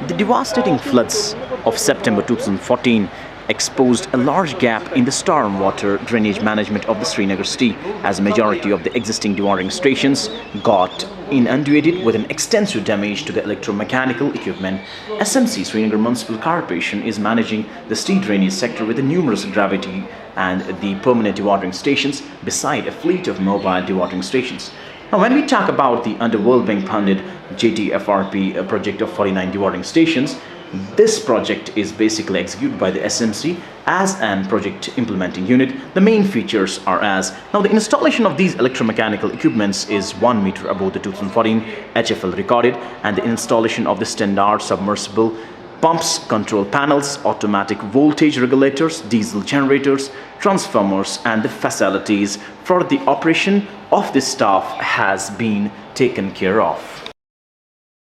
The devastating floods of September 2014 exposed a large gap in the stormwater drainage management of the Srinagar city, as a majority of the existing dewatering stations got inundated with an extensive damage to the electromechanical equipment. SMC Srinagar Municipal Corporation is managing the city drainage sector with the numerous gravity and the permanent dewatering stations beside a fleet of mobile dewatering stations. Now, when we talk about the under World Bank funded JTFRP project of 49 dewatering stations, this project is basically executed by the SMC as an project implementing unit. The main features are as now: the installation of these electromechanical equipments is 1 meter above the 2014 HFL recorded, and the installation of the standard submersible pumps, control panels, automatic voltage regulators, diesel generators, transformers, and the facilities for the operation of the staff has been taken care of.